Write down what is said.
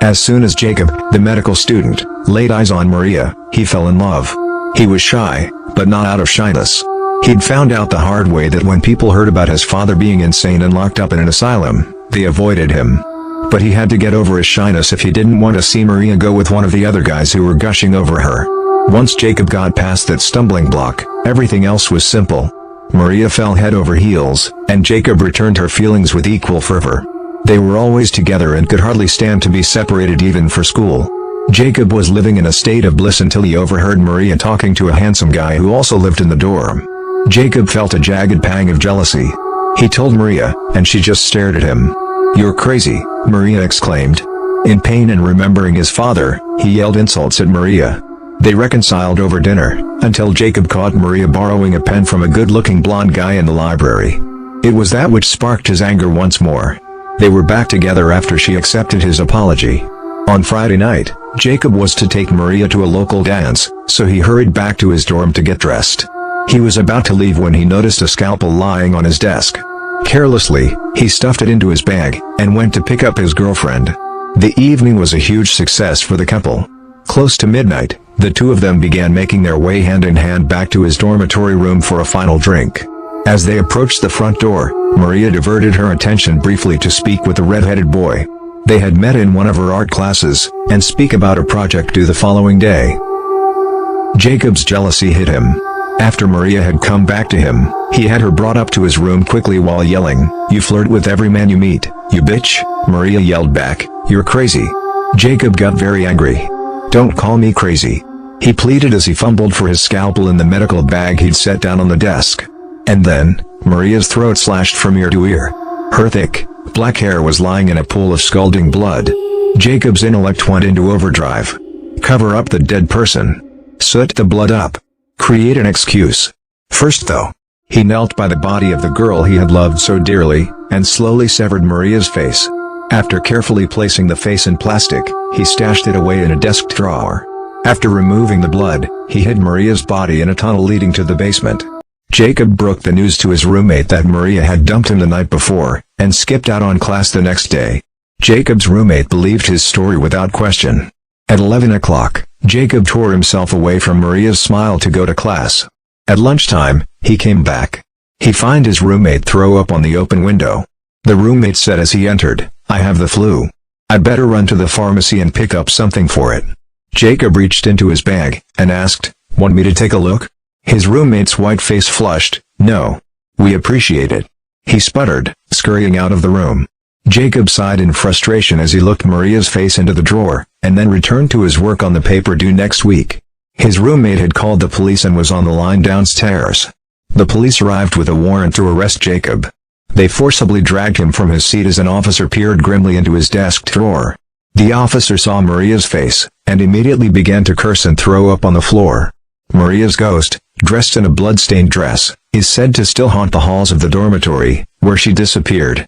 As soon as Jacob, the medical student, laid eyes on Maria, he fell in love. He was shy, but not out of shyness. He'd found out the hard way that when people heard about his father being insane and locked up in an asylum, they avoided him. But he had to get over his shyness if he didn't want to see Maria go with one of the other guys who were gushing over her. Once Jacob got past that stumbling block, everything else was simple. Maria fell head over heels, and Jacob returned her feelings with equal fervor. They were always together and could hardly stand to be separated even for school. Jacob was living in a state of bliss until he overheard Maria talking to a handsome guy who also lived in the dorm. Jacob felt a jagged pang of jealousy. He told Maria, and she just stared at him. "You're crazy," Maria exclaimed. In pain and remembering his father, he yelled insults at Maria. They reconciled over dinner, until Jacob caught Maria borrowing a pen from a good-looking blonde guy in the library. It was that which sparked his anger once more. They were back together after she accepted his apology. On Friday night, Jacob was to take Maria to a local dance, so he hurried back to his dorm to get dressed. He was about to leave when he noticed a scalpel lying on his desk. Carelessly, he stuffed it into his bag, and went to pick up his girlfriend. The evening was a huge success for the couple. Close to midnight, the two of them began making their way hand-in-hand back to his dormitory room for a final drink. As they approached the front door, Maria diverted her attention briefly to speak with the red-headed boy. They had met in one of her art classes, and speak about a project due the following day. Jacob's jealousy hit him. After Maria had come back to him, he had her brought up to his room quickly while yelling, "You flirt with every man you meet, you bitch." Maria yelled back, "You're crazy." Jacob got very angry. "Don't call me crazy," he pleaded as he fumbled for his scalpel in the medical bag he'd set down on the desk. And then, Maria's throat slashed from ear to ear. Her thick, black hair was lying in a pool of scalding blood. Jacob's intellect went into overdrive. Cover up the dead person. Soot the blood up. Create an excuse. First though, he knelt by the body of the girl he had loved so dearly, and slowly severed Maria's face. After carefully placing the face in plastic, he stashed it away in a desk drawer. After removing the blood, he hid Maria's body in a tunnel leading to the basement. Jacob broke the news to his roommate that Maria had dumped him the night before, and skipped out on class the next day. Jacob's roommate believed his story without question. At 11 o'clock, Jacob tore himself away from Maria's smile to go to class. At lunchtime, he came back. He found his roommate throw up on the open window. The roommate said as he entered, "I have the flu. I'd better run to the pharmacy and pick up something for it." Jacob reached into his bag, and asked, "Want me to take a look?" His roommate's white face flushed. "No. We appreciate it," he sputtered, scurrying out of the room. Jacob sighed in frustration as he looked Maria's face into the drawer, and then returned to his work on the paper due next week. His roommate had called the police and was on the line downstairs. The police arrived with a warrant to arrest Jacob. They forcibly dragged him from his seat as an officer peered grimly into his desk drawer. The officer saw Maria's face, and immediately began to curse and throw up on the floor. Maria's ghost, dressed in a blood-stained dress, is said to still haunt the halls of the dormitory, where she disappeared.